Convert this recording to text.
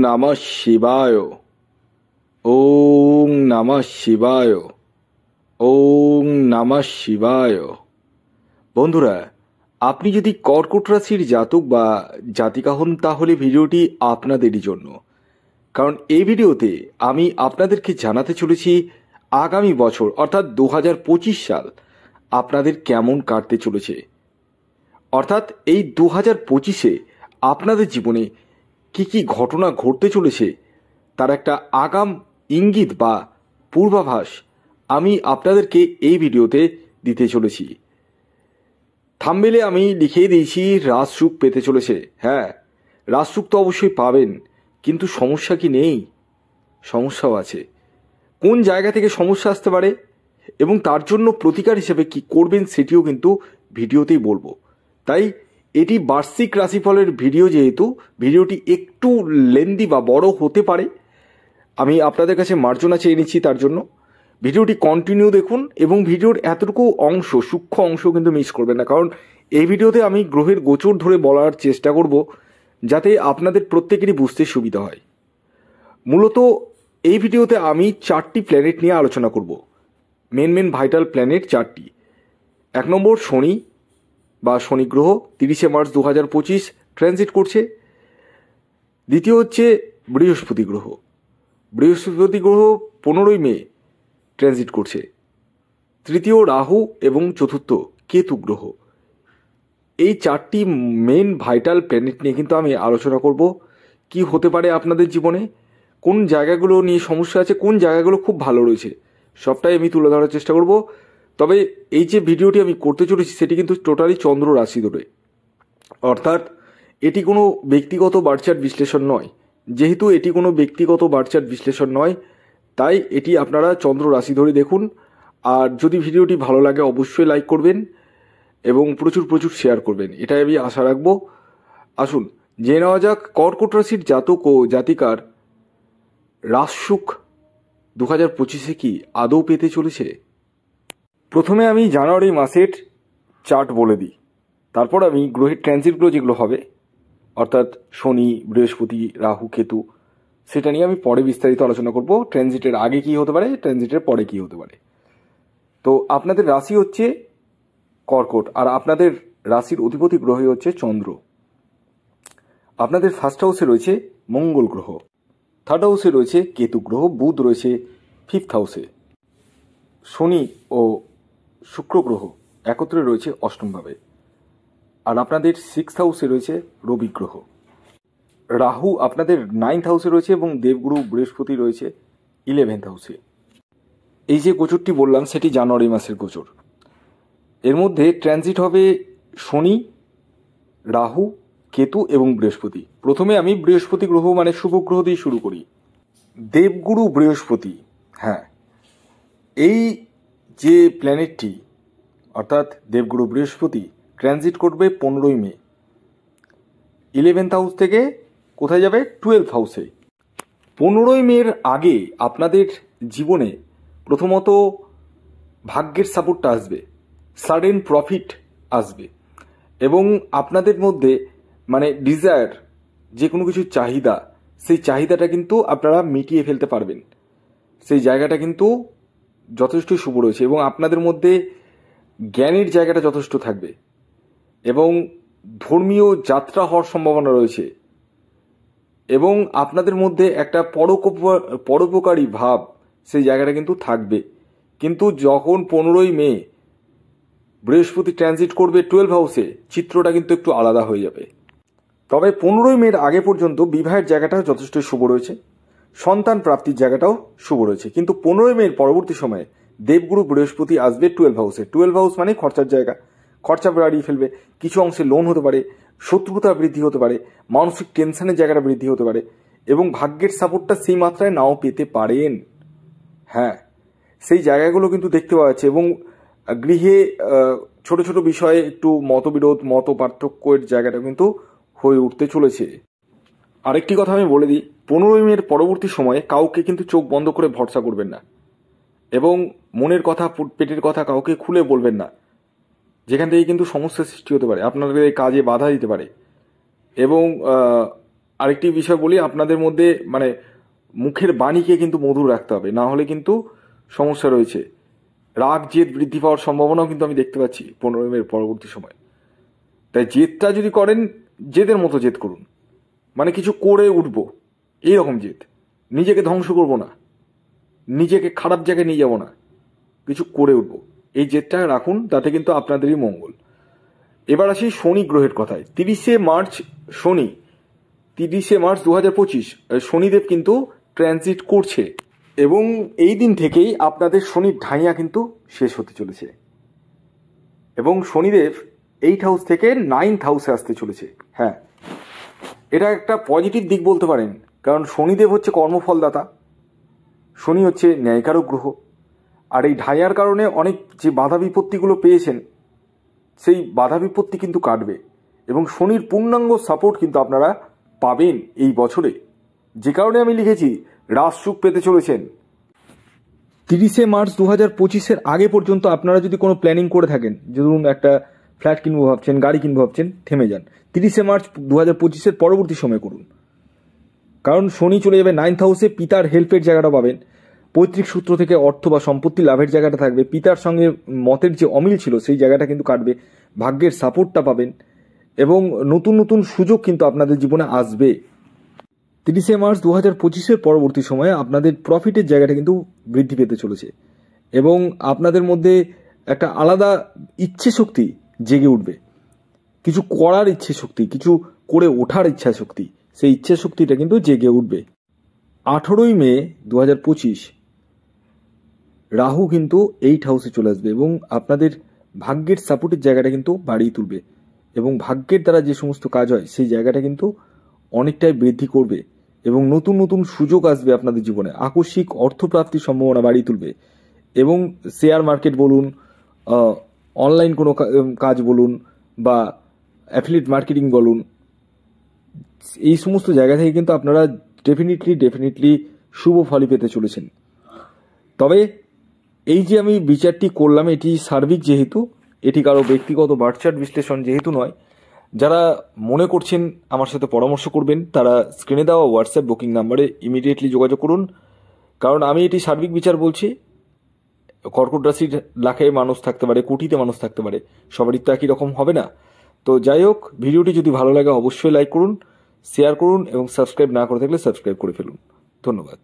নমঃ শিবায়। ওম নমঃ শিবায়। ওম নমঃ শিবায়। বন্ধুরা, আপনি যদি কর্কট রাশির জাতক বা জাতিকা হন তাহলে ভিডিওটি আপনাদেরই জন্য। কারণ এই ভিডিওতে আমি আপনাদেরকে জানাতে চলেছি আগামী বছর অর্থাৎ 2025 সাল আপনাদের কেমন কাটতে চলেছে। অর্থাৎ এই 2025-এ আপনাদের জীবনে কি কি ঘটনা ঘটতে চলেছে তার একটা আগাম ইঙ্গিত বা পূর্বাভাস আমি আপনাদেরকে এই ভিডিওতে দিতে চলেছি। থাম্বনেলে আমি লিখিয়ে দিয়েছি রাজসুখ পেতে চলেছে। হ্যাঁ, রাজসুখ তো অবশ্যই পাবেন, কিন্তু সমস্যা কি নেই? সমস্যাও আছে। কোন জায়গা থেকে সমস্যা আসতে পারে এবং তার জন্য প্রতিকার হিসেবে কি করবেন সেটিও কিন্তু ভিডিওতেই বলবো। তাই এটি বার্ষিক রাশিফলের ভিডিও, যেহেতু ভিডিওটি একটু লেন্দি বা বড় হতে পারে, আমি আপনাদের কাছে মার্জনা চেয়ে নিচ্ছি। তার জন্য ভিডিওটি কন্টিনিউ দেখুন এবং ভিডিওর এতটুকু অংশ, সূক্ষ্ম অংশ কিন্তু মিস করবেন না। কারণ এই ভিডিওতে আমি গ্রহের গোচর ধরে বলার চেষ্টা করব যাতে আপনাদের প্রত্যেকেরই বুঝতে সুবিধা হয়। মূলত এই ভিডিওতে আমি 4টি প্ল্যানেট নিয়ে আলোচনা করব। মেন ভাইটাল প্ল্যানেট 4টি। 1 নম্বর শনি বা শনি গ্রহ 30শে মার্চ 2025 ট্রানজিট করছে। দ্বিতীয় হচ্ছে বৃহস্পতি গ্রহ। বৃহস্পতি গ্রহ 15ই মে ট্রানজিট করছে। তৃতীয় রাহু এবং চতুর্থ কেতু গ্রহ। এই 4টি মেন ভাইটাল প্ল্যানেট নিয়ে কিন্তু আমি আলোচনা করব। কি হতে পারে আপনাদের জীবনে, কোন জায়গাগুলো নিয়ে সমস্যা আছে, কোন জায়গাগুলো খুব ভালো রয়েছে, সবটাই আমি তুলে ধরার চেষ্টা করব। তবে এই যে ভিডিওটি আমি করতে চলেছি সেটি কিন্তু টোটালি চন্দ্র রাশি ধরে, অর্থাৎ এটি কোনো ব্যক্তিগত বার্চার্ট বিশ্লেষণ নয়। যেহেতু এটি কোনো ব্যক্তিগত বার্চার্ট বিশ্লেষণ নয়, তাই এটি আপনারা চন্দ্র রাশি ধরে দেখুন। আর যদি ভিডিওটি ভালো লাগে অবশ্যই লাইক করবেন এবং প্রচুর শেয়ার করবেন, এটাই আমি আশা রাখবো। আসুন জেনে নেওয়া যাক কর্কট রাশির জাতক ও জাতিকার রাজসুখ 2025-এ কি আদৌ পেতে চলেছে। প্রথমে আমি জানুয়ারি মাসের চার্ট বলে দিই, তারপর আমি গ্রহের ট্রানজিটগুলো যেগুলো হবে, অর্থাৎ শনি, বৃহস্পতি, রাহু, কেতু, সেটা নিয়ে আমি পরে বিস্তারিত আলোচনা করব। ট্রানজিটের আগে কি হতে পারে, ট্রানজিটের পরে কি হতে পারে। তো আপনাদের রাশি হচ্ছে কর্কট, আর আপনাদের রাশির অধিপতি গ্রহ হচ্ছে চন্দ্র। আপনাদের ফার্স্ট হাউসে রয়েছে মঙ্গল গ্রহ, থার্ড হাউসে রয়েছে কেতু গ্রহ, বুধ রয়েছে 5th হাউসে, শনি ও শুক্র গ্রহ একত্রে রয়েছে 8ম ভাবে, আর আপনাদের 6th হাউসে রয়েছে রবি গ্রহ। রাহু আপনাদের 9th হাউসে রয়েছে এবং দেবগুরু বৃহস্পতি রয়েছে 11th হাউসে। এই যে গোচরটি বললাম সেটি জানুয়ারি মাসের গোচর। এর মধ্যে ট্রানজিট হবে শনি, রাহু, কেতু এবং বৃহস্পতি। প্রথমে আমি বৃহস্পতি গ্রহ মানে শুভ গ্রহ দিয়ে শুরু করি। দেবগুরু বৃহস্পতি, হ্যাঁ, এই যে প্ল্যানেটটি অর্থাৎ দেবগুরু বৃহস্পতি ট্রানজিট করবে 15ই মে। 11th হাউস থেকে কোথায় যাবে? 12th হাউসে। 15ই মের আগে আপনাদের জীবনে প্রথমত ভাগ্যের সাপোর্টটা আসবে, সাডেন প্রফিট আসবে এবং আপনাদের মধ্যে মানে ডিজায়ার, যে কোনো কিছুর চাহিদা, সেই চাহিদাটা কিন্তু আপনারা মিটিয়ে ফেলতে পারবেন। সেই জায়গাটা কিন্তু যথেষ্ট শুভ রয়েছে এবং আপনাদের মধ্যে জ্ঞানের জায়গাটা যথেষ্ট থাকবে এবং ধর্মীয় যাত্রা হওয়ার সম্ভাবনা রয়েছে এবং আপনাদের মধ্যে একটা পরোপকারী ভাব, সেই জায়গাটা কিন্তু থাকবে। কিন্তু যখন 15ই মে বৃহস্পতি ট্রানজিট করবে 12th হাউসে, চিত্রটা কিন্তু একটু আলাদা হয়ে যাবে। তবে 15ই মের আগে পর্যন্ত বিবাহের জায়গাটাও যথেষ্ট শুভ রয়েছে, সন্তান প্রাপ্তির জায়গাটাও শুভ রয়েছে। কিন্তু 15ই মের পরবর্তী সময়ে দেবগুরু বৃহস্পতি আসবে 12th হাউসে। 12th হাউস মানে খরচার জায়গা, খরচা বাড়িয়ে ফেলবে, কিছু অংশে লোন হতে পারে, শত্রুতা বৃদ্ধি হতে পারে, মানসিক টেনশনের জায়গাটা বৃদ্ধি হতে পারে এবং ভাগ্যের সাপোর্টটা সেই মাত্রায় নাও পেতে পারেন। হ্যাঁ, সেই জায়গাগুলো কিন্তু দেখতে পাওয়া যাচ্ছে এবং গৃহে ছোট ছোট বিষয়ে একটু মতবিরোধ, মত পার্থক্যের জায়গাটা কিন্তু হয়ে উঠতে চলেছে। আরেকটি কথা আমি বলে দিই, 15ই মের পরবর্তী সময়ে কাউকে কিন্তু চোখ বন্ধ করে ভরসা করবেন না এবং মনের কথা, পেটের কথা কাউকে খুলে বলবেন না, যেখান থেকে কিন্তু সমস্যার সৃষ্টি হতে পারে, আপনাদের কাজে বাধা দিতে পারে। এবং আরেকটি বিষয় বলি, আপনাদের মধ্যে মানে মুখের বাণীকে কিন্তু মধুর রাখতে হবে, না হলে কিন্তু সমস্যা রয়েছে। রাগ জেদ বৃদ্ধি পাওয়ার সম্ভাবনাও কিন্তু আমি দেখতে পাচ্ছি 15 মের পরবর্তী সময়। তাই জেদটা যদি করেন, জেদের মতো জেদ করুন, মানে কিছু করে উঠবো এইরকম জেদ। নিজেকে ধ্বংস করব না, নিজেকে খারাপ জায়গায় নিয়ে যাব না, কিছু করে উঠবো, এই জেদটা রাখুন, তাতে কিন্তু আপনাদেরই মঙ্গল। এবার আসি শনি গ্রহের কথায়। 30শে মার্চ শনি, 30শে মার্চ 2025 শনিদেব কিন্তু ট্রানজিট করছে, এবং এই দিন থেকেই আপনাদের শনির ঢাইয়া কিন্তু শেষ হতে চলেছে, এবং শনিদেব 8 হাউস থেকে 9th হাউসে আসতে চলেছে। হ্যাঁ, এটা একটা পজিটিভ দিক বলতে পারেন, কারণ শনিদেব হচ্ছে কর্মফলদাতা, শনি হচ্ছে ন্যায়কারক গ্রহ। আর এই ঢাইয়ার কারণে অনেক যে বাধা বিপত্তিগুলো পেয়েছেন, সেই বাধা বিপত্তি কিন্তু কাটবে, এবং শনির পূর্ণাঙ্গ সাপোর্ট কিন্তু আপনারা পাবেন এই বছরে। যে কারণে আমি লিখেছি রাজ সুখ পেতে চলেছেন। 30শে মার্চ 2025 আগে পর্যন্ত আপনারা যদি কোনো প্ল্যানিং করে থাকেন, ধরুন একটা ফ্ল্যাট কিনবো ভাবছেন, গাড়ি কিনবো ভাবছেন, থেমে যান। 30শে মার্চ 2025 পরবর্তী সময় করুন, কারণ শনি চলে যাবে 9th হাউসে। পিতার হেল্পের জায়গাটা পাবেন, পৈতৃক সূত্র থেকে অর্থ বা সম্পত্তি লাভের জায়গাটা থাকবে, পিতার সঙ্গে মতের যে অমিল ছিল সেই জায়গাটা কিন্তু কাটবে, ভাগ্যের সাপোর্টটা পাবেন, এবং নতুন নতুন সুযোগ কিন্তু আপনাদের জীবনে আসবে। 30শে মার্চ 2025 পরবর্তী সময়ে আপনাদের প্রফিটের জায়গাটা কিন্তু বৃদ্ধি পেতে চলেছে, এবং আপনাদের মধ্যে একটা আলাদা ইচ্ছে শক্তি জেগে উঠবে, কিছু করার ইচ্ছে শক্তি, কিছু করে ওঠার ইচ্ছা শক্তি, সেই ইচ্ছা শক্তিটা কিন্তু জেগে উঠবে। 18ই মে 2025 রাহু কিন্তু 8 হাউসে চলে আসবে, এবং আপনাদের ভাগ্যের সাপোর্টের জায়গাটা কিন্তু বাড়িয়ে তুলবে, এবং ভাগ্যের দ্বারা যে সমস্ত কাজ হয় সেই জায়গাটা কিন্তু অনেকটাই বৃদ্ধি করবে, এবং নতুন নতুন সুযোগ আসবে আপনাদের জীবনে, আকস্মিক অর্থপ্রাপ্তির সম্ভাবনা বাড়িয়ে তুলবে। এবং শেয়ার মার্কেট বলুন, অনলাইন কোনো কাজ বলুন, বা অ্যাফিলিয়েট মার্কেটিং বলুন, এই সমস্ত জায়গা থেকে কিন্তু আপনারা ডেফিনেটলি শুভ ফলই পেতে চলেছেন। তবে এই যে আমি বিচারটি করলাম, এটি সার্বিক, যেহেতু এটি কারো ব্যক্তিগত বার্থচার্ট বিশ্লেষণ যেহেতু নয়, যারা মনে করছেন আমার সাথে পরামর্শ করবেন, তারা স্ক্রিনে দেওয়া হোয়াটসঅ্যাপ বুকিং নাম্বারে ইমিডিয়েটলি যোগাযোগ করুন, কারণ আমি এটি সার্বিক বিচার বলছি। কর্কট রাশির লাখে মানুষ থাকতে পারে, কোটিতে মানুষ থাকতে পারে, সবারই তো একই রকম হবে না। তো যাই হোক, ভিডিওটি যদি ভালো লাগে অবশ্যই লাইক করুন, শেয়ার করুন, এবং সাবস্ক্রাইব না করে থাকলে সাবস্ক্রাইব করে ফেলুন। ধন্যবাদ।